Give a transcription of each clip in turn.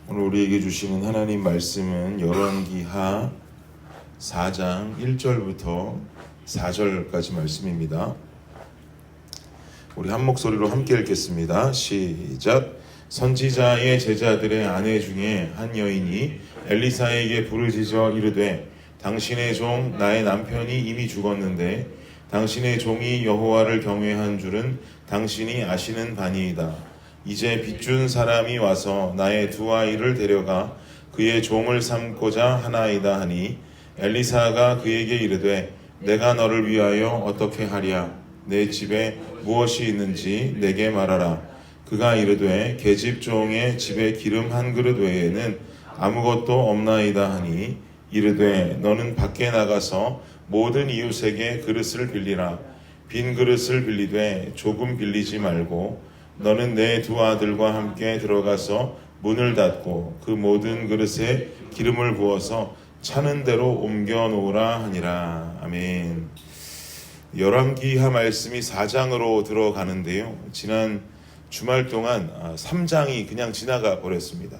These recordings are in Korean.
오늘 우리에게 주시는 하나님 말씀은 열왕기하 4장 1절부터 4절까지 말씀입니다. 우리 한 목소리로 함께 읽겠습니다. 시작. 선지자의 제자들의 아내 중에 한 여인이 엘리사에게 부르짖어 이르되 당신의 종 나의 남편이 이미 죽었는데 당신의 종이 여호와를 경외한 줄은 당신이 아시는 바니이다. 이제 빚준 사람이 와서 나의 두 아이를 데려가 그의 종을 삼고자 하나이다 하니 엘리사가 그에게 이르되 내가 너를 위하여 어떻게 하랴? 내 집에 무엇이 있는지 내게 말하라. 그가 이르되 계집 종의 집에 기름 한 그릇 외에는 아무것도 없나이다 하니 이르되 너는 밖에 나가서 모든 이웃에게 그릇을 빌리라. 빈 그릇을 빌리되 조금 빌리지 말고 너는 내 두 아들과 함께 들어가서 문을 닫고 그 모든 그릇에 기름을 부어서 차는 대로 옮겨 놓으라 하니라. 아멘. 열왕기하 말씀이 4장으로 들어가는데요. 지난 주말 동안 3장이 그냥 지나가 버렸습니다.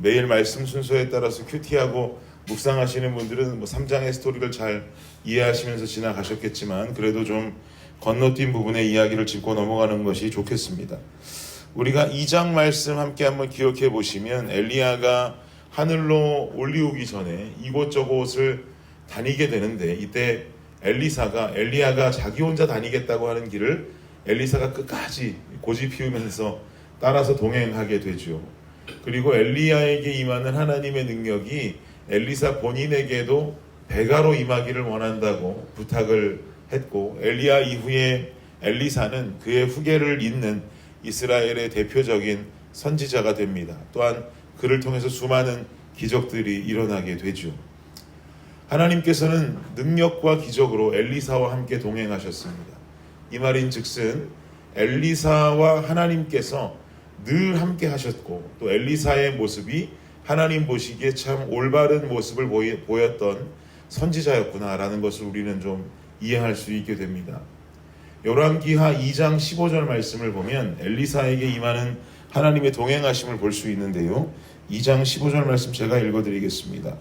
매일 말씀 순서에 따라서 큐티하고 묵상하시는 분들은 3장의 스토리를 잘 이해하시면서 지나가셨겠지만 그래도 좀 건너뛴 부분의 이야기를 짚고 넘어가는 것이 좋겠습니다. 우리가 2장 말씀 함께 한번 기억해 보시면 엘리야가 하늘로 올리우기 전에 이곳저곳을 다니게 되는데 이때 엘리야가 자기 혼자 다니겠다고 하는 길을 엘리사가 끝까지 고집 피우면서 따라서 동행하게 되죠. 그리고 엘리야에게 임하는 하나님의 능력이 엘리사 본인에게도 배가로 임하기를 원한다고 부탁을 했고 엘리야 이후에 엘리사는 그의 후계를 잇는 이스라엘의 대표적인 선지자가 됩니다. 또한 그를 통해서 수많은 기적들이 일어나게 되죠. 하나님께서는 능력과 기적으로 엘리사와 함께 동행하셨습니다. 이 말인즉슨 엘리사와 하나님께서 늘 함께 하셨고 또 엘리사의 모습이 하나님 보시기에 참 올바른 모습을 보였던 선지자였구나라는 것을 우리는 좀 이해할 수 있게 됩니다. 열왕기하 2장 15절 말씀을 보면 엘리사에게 임하는 하나님의 동행하심을 볼 수 있는데요. 2장 15절 말씀 제가 읽어드리겠습니다.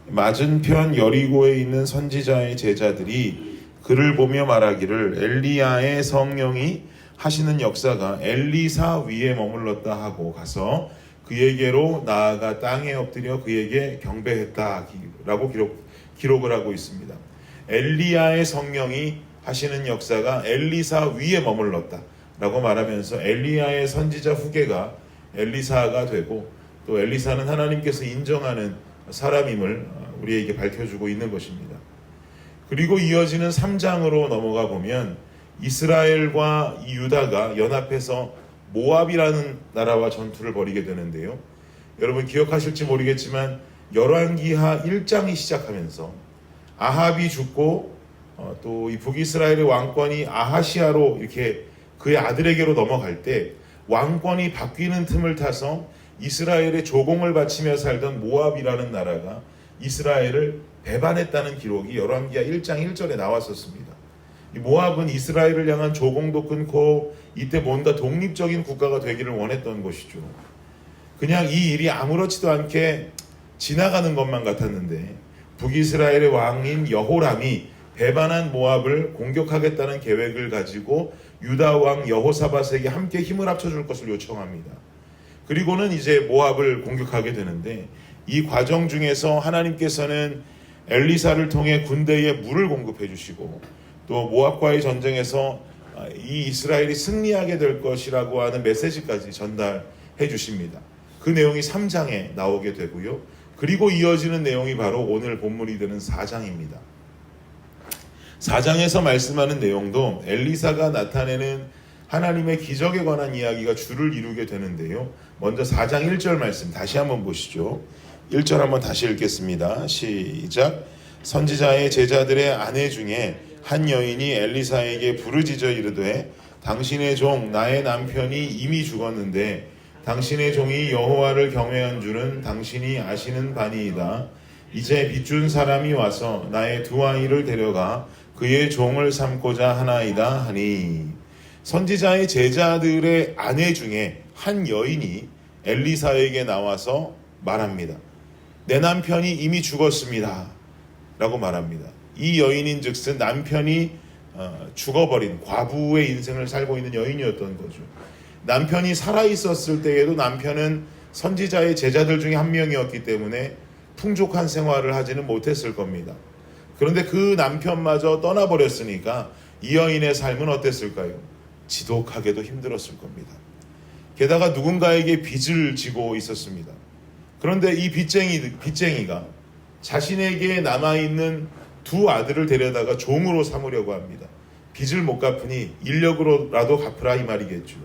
맞은편 여리고에 있는 선지자의 제자들이 그를 보며 말하기를 엘리야의 성령이 하시는 역사가 엘리사 위에 머물렀다 하고 가서 그에게로 나아가 땅에 엎드려 그에게 경배했다 라고 기록을 하고 있습니다. 엘리야의 성령이 하시는 역사가 엘리사 위에 머물렀다 라고 말하면서 엘리야의 선지자 후계가 엘리사가 되고 또 엘리사는 하나님께서 인정하는 사람임을 우리에게 밝혀주고 있는 것입니다. 그리고 이어지는 3장으로 넘어가 보면 이스라엘과 유다가 연합해서 모압이라는 나라와 전투를 벌이게 되는데요. 여러분 기억하실지 모르겠지만 열왕기하 1장이 시작하면서 아합이 죽고 또 이 북이스라엘의 왕권이 아하시아로 이렇게 그의 아들에게로 넘어갈 때 왕권이 바뀌는 틈을 타서 이스라엘의 조공을 바치며 살던 모압이라는 나라가 이스라엘을 배반했다는 기록이 열왕기하 1장 1절에 나왔었습니다. 이 모압은 이스라엘을 향한 조공도 끊고 이때 뭔가 독립적인 국가가 되기를 원했던 것이죠. 그냥 이 일이 아무렇지도 않게 지나가는 것만 같았는데 북이스라엘의 왕인 여호람이 배반한 모압을 공격하겠다는 계획을 가지고 유다 왕 여호사밧에게 함께 힘을 합쳐줄 것을 요청합니다. 그리고는 이제 모압을 공격하게 되는데 이 과정 중에서 하나님께서는 엘리사를 통해 군대에 물을 공급해 주시고 또 모압과의 전쟁에서 이 이스라엘이 승리하게 될 것이라고 하는 메시지까지 전달해 주십니다. 그 내용이 3장에 나오게 되고요. 그리고 이어지는 내용이 바로 오늘 본문이 되는 4장입니다. 4장에서 말씀하는 내용도 엘리사가 나타내는 하나님의 기적에 관한 이야기가 주를 이루게 되는데요. 먼저 4장 1절 말씀 다시 한번 보시죠. 1절 한번 다시 읽겠습니다. 시작. 선지자의 제자들의 아내 중에 한 여인이 엘리사에게 부르짖어 이르되 당신의 종 나의 남편이 이미 죽었는데 당신의 종이 여호와를 경외한 줄은 당신이 아시는 바니이다. 이제 빚준 사람이 와서 나의 두 아이를 데려가 그의 종을 삼고자 하나이다 하니 선지자의 제자들의 아내 중에 한 여인이 엘리사에게 나와서 말합니다. 내 남편이 이미 죽었습니다 라고 말합니다. 이 여인인 즉슨 남편이 죽어버린 과부의 인생을 살고 있는 여인이었던 거죠. 남편이 살아있었을 때에도 남편은 선지자의 제자들 중에 한 명이었기 때문에 풍족한 생활을 하지는 못했을 겁니다. 그런데 그 남편마저 떠나버렸으니까 이 여인의 삶은 어땠을까요? 지독하게도 힘들었을 겁니다. 게다가 누군가에게 빚을 지고 있었습니다. 그런데 이 빚쟁이가 자신에게 남아있는 두 아들을 데려다가 종으로 삼으려고 합니다. 빚을 못 갚으니 인력으로라도 갚으라 이 말이겠죠.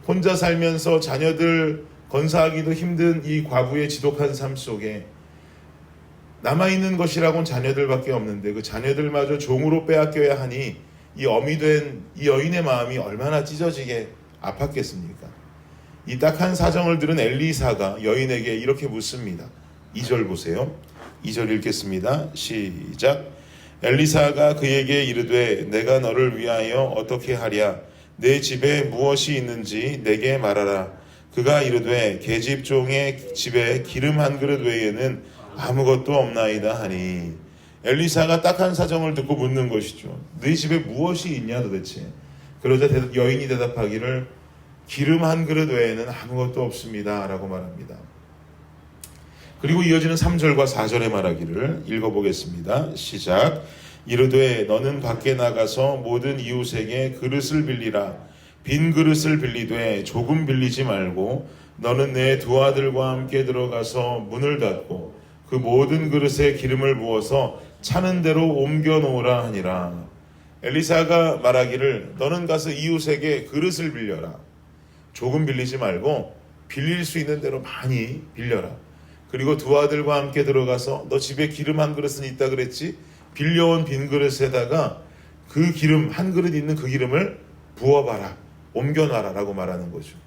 혼자 살면서 자녀들 건사하기도 힘든 이 과부의 지독한 삶 속에 남아있는 것이라고는 자녀들밖에 없는데 그 자녀들마저 종으로 빼앗겨야 하니 이 어미 된 이 여인의 마음이 얼마나 찢어지게 아팠겠습니까? 이 딱한 사정을 들은 엘리사가 여인에게 이렇게 묻습니다. 2절 보세요. 2절 읽겠습니다. 시작. 엘리사가 그에게 이르되 내가 너를 위하여 어떻게 하랴? 내 집에 무엇이 있는지 내게 말하라. 그가 이르되 계집종의 집에 기름 한 그릇 외에는 아무것도 없나이다 하니. 엘리사가 딱한 사정을 듣고 묻는 것이죠. 네 집에 무엇이 있냐 도대체? 그러자 여인이 대답하기를 기름 한 그릇 외에는 아무것도 없습니다 라고 말합니다. 그리고 이어지는 3절과 4절에 말하기를 읽어보겠습니다. 시작. 이르되 너는 밖에 나가서 모든 이웃에게 그릇을 빌리라. 빈 그릇을 빌리되 조금 빌리지 말고 너는 내 두 아들과 함께 들어가서 문을 닫고 그 모든 그릇에 기름을 부어서 차는 대로 옮겨 놓으라 하니라. 엘리사가 말하기를 너는 가서 이웃에게 그릇을 빌려라. 조금 빌리지 말고 빌릴 수 있는 대로 많이 빌려라. 그리고 두 아들과 함께 들어가서 너 집에 기름 한 그릇은 있다 그랬지? 빌려온 빈 그릇에다가 그 기름 한 그릇 있는 그 기름을 부어봐라. 옮겨놔라 라고 말하는 거죠.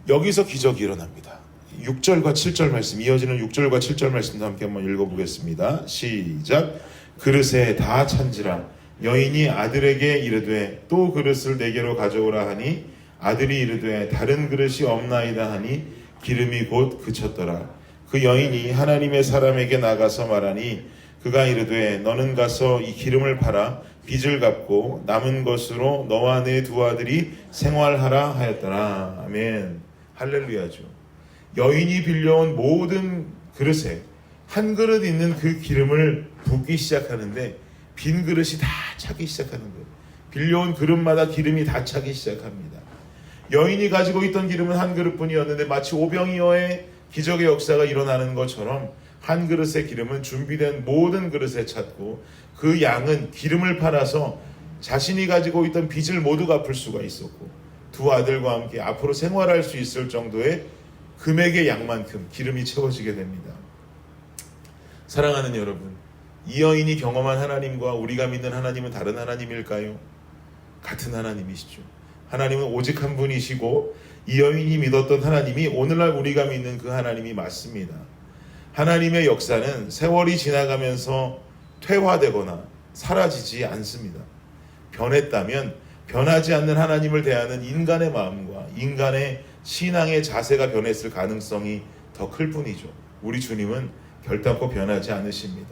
여기서 기적이 일어납니다. 6절과 7절 말씀, 이어지는 6절과 7절 말씀도 함께 한번 읽어보겠습니다. 시작. 그릇에 다 찬지라. 여인이 아들에게 이르되 또 그릇을 내게로 가져오라 하니 아들이 이르되 다른 그릇이 없나이다 하니 기름이 곧 그쳤더라. 그 여인이 하나님의 사람에게 나가서 말하니 그가 이르되 너는 가서 이 기름을 팔아 빚을 갚고 남은 것으로 너와 내 두 아들이 생활하라 하였더라. 아멘. 할렐루야죠. 여인이 빌려온 모든 그릇에 한 그릇 있는 그 기름을 붓기 시작하는데 빈 그릇이 다 차기 시작하는 거예요. 빌려온 그릇마다 기름이 다 차기 시작합니다. 여인이 가지고 있던 기름은 한 그릇뿐이었는데 마치 오병이어의 기적의 역사가 일어나는 것처럼 한 그릇의 기름은 준비된 모든 그릇에 찼고 그 양은 기름을 팔아서 자신이 가지고 있던 빚을 모두 갚을 수가 있었고 두 아들과 함께 앞으로 생활할 수 있을 정도의 금액의 양만큼 기름이 채워지게 됩니다. 사랑하는 여러분, 이 여인이 경험한 하나님과 우리가 믿는 하나님은 다른 하나님일까요? 같은 하나님이시죠. 하나님은 오직 한 분이시고 이 여인이 믿었던 하나님이 오늘날 우리가 믿는 그 하나님이 맞습니다. 하나님의 역사는 세월이 지나가면서 퇴화되거나 사라지지 않습니다. 변했다면 변하지 않는 하나님을 대하는 인간의 마음과 인간의 신앙의 자세가 변했을 가능성이 더 클 뿐이죠. 우리 주님은 결단코 변하지 않으십니다.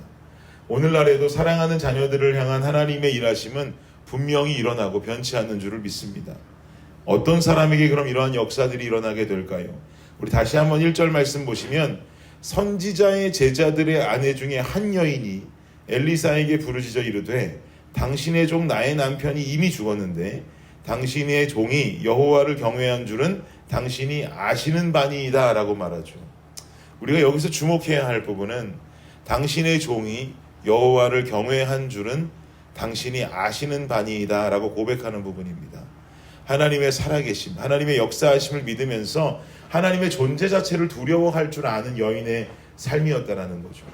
오늘날에도 사랑하는 자녀들을 향한 하나님의 일하심은 분명히 일어나고 변치 않는 줄을 믿습니다. 어떤 사람에게 그럼 이러한 역사들이 일어나게 될까요? 우리 다시 한번 1절 말씀 보시면 선지자의 제자들의 아내 중에 한 여인이 엘리사에게 부르짖어 이르되 당신의 종 나의 남편이 이미 죽었는데 당신의 종이 여호와를 경외한 줄은 당신이 아시는 바니이다 라고 말하죠. 우리가 여기서 주목해야 할 부분은 당신의 종이 여호와를 경외한 줄은 당신이 아시는 바니이다 라고 고백하는 부분입니다. 하나님의 살아계심, 하나님의 역사하심을 믿으면서 하나님의 존재 자체를 두려워할 줄 아는 여인의 삶이었다라는 거죠.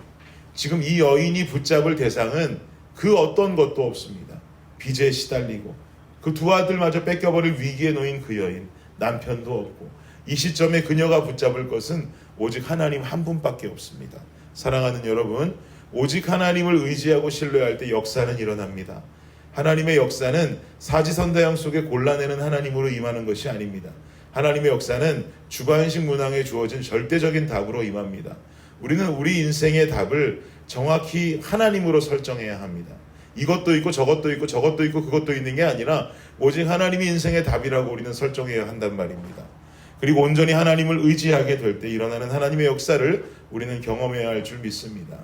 지금 이 여인이 붙잡을 대상은 그 어떤 것도 없습니다. 빚에 시달리고 그 두 아들마저 뺏겨버릴 위기에 놓인 그 여인, 남편도 없고 이 시점에 그녀가 붙잡을 것은 오직 하나님 한 분밖에 없습니다. 사랑하는 여러분, 오직 하나님을 의지하고 신뢰할 때 역사는 일어납니다. 하나님의 역사는 사지선다형 속에 골라내는 하나님으로 임하는 것이 아닙니다. 하나님의 역사는 주관식 문항에 주어진 절대적인 답으로 임합니다. 우리는 우리 인생의 답을 정확히 하나님으로 설정해야 합니다. 이것도 있고 저것도 있고 저것도 있고 그것도 있는 게 아니라 오직 하나님이 인생의 답이라고 우리는 설정해야 한단 말입니다. 그리고 온전히 하나님을 의지하게 될 때 일어나는 하나님의 역사를 우리는 경험해야 할 줄 믿습니다.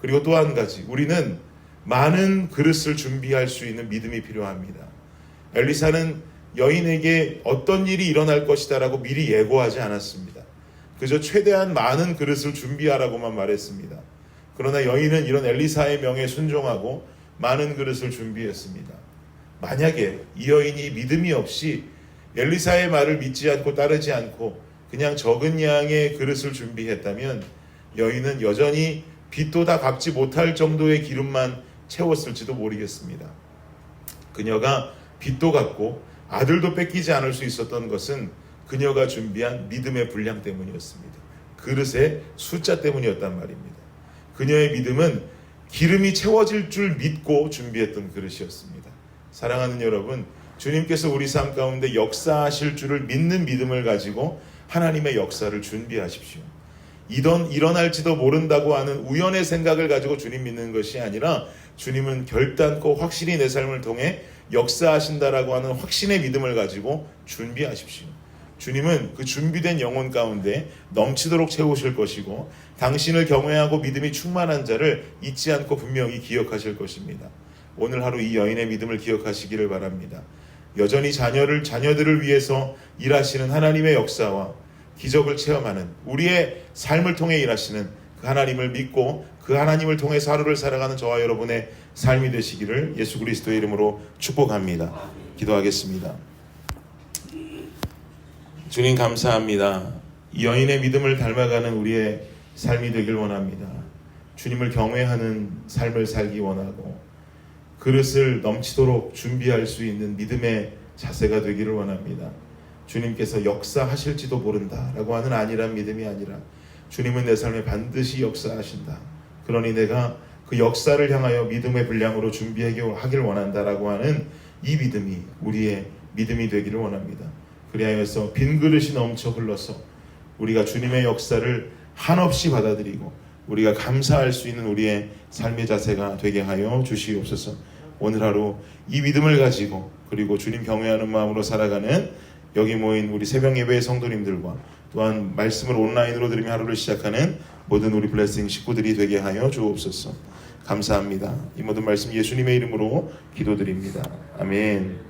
그리고 또 한 가지, 우리는 많은 그릇을 준비할 수 있는 믿음이 필요합니다. 엘리사는 여인에게 어떤 일이 일어날 것이다 라고 미리 예고하지 않았습니다. 그저 최대한 많은 그릇을 준비하라고만 말했습니다. 그러나 여인은 이런 엘리사의 명에 순종하고 많은 그릇을 준비했습니다. 만약에 이 여인이 믿음이 없이 엘리사의 말을 믿지 않고 따르지 않고 그냥 적은 양의 그릇을 준비했다면 여인은 여전히 빚도 다 갚지 못할 정도의 기름만 채웠을지도 모르겠습니다. 그녀가 빚도 갚고 아들도 뺏기지 않을 수 있었던 것은 그녀가 준비한 믿음의 분량 때문이었습니다. 그릇의 숫자 때문이었단 말입니다. 그녀의 믿음은 기름이 채워질 줄 믿고 준비했던 그릇이었습니다. 사랑하는 여러분, 주님께서 우리 삶 가운데 역사하실 줄을 믿는 믿음을 가지고 하나님의 역사를 준비하십시오. 일어날지도 모른다고 하는 우연의 생각을 가지고 주님 믿는 것이 아니라 주님은 결단코 확실히 내 삶을 통해 역사하신다라고 하는 확신의 믿음을 가지고 준비하십시오. 주님은 그 준비된 영혼 가운데 넘치도록 채우실 것이고 당신을 경외하고 믿음이 충만한 자를 잊지 않고 분명히 기억하실 것입니다. 오늘 하루 이 여인의 믿음을 기억하시기를 바랍니다. 여전히 자녀들을 위해서 일하시는 하나님의 역사와 기적을 체험하는 우리의 삶을 통해 일하시는 그 하나님을 믿고 그 하나님을 통해서 하루를 살아가는 저와 여러분의 삶이 되시기를 예수 그리스도의 이름으로 축복합니다. 기도하겠습니다. 주님 감사합니다. 이 여인의 믿음을 닮아가는 우리의 삶이 되길 원합니다. 주님을 경외하는 삶을 살기 원하고 그릇을 넘치도록 준비할 수 있는 믿음의 자세가 되기를 원합니다. 주님께서 역사하실지도 모른다라고 하는 안일한 믿음이 아니라 주님은 내 삶에 반드시 역사하신다. 그러니 내가 그 역사를 향하여 믿음의 분량으로 준비하길 원한다라고 하는 이 믿음이 우리의 믿음이 되기를 원합니다. 그리하여서 빈 그릇이 넘쳐 흘러서 우리가 주님의 역사를 한없이 받아들이고 우리가 감사할 수 있는 우리의 삶의 자세가 되게 하여 주시옵소서. 오늘 하루 이 믿음을 가지고 그리고 주님 경외하는 마음으로 살아가는 여기 모인 우리 새벽 예배의 성도님들과 또한 말씀을 온라인으로 들으며 하루를 시작하는 모든 우리 블레싱 식구들이 되게 하여 주옵소서. 감사합니다. 이 모든 말씀 예수님의 이름으로 기도드립니다. 아멘.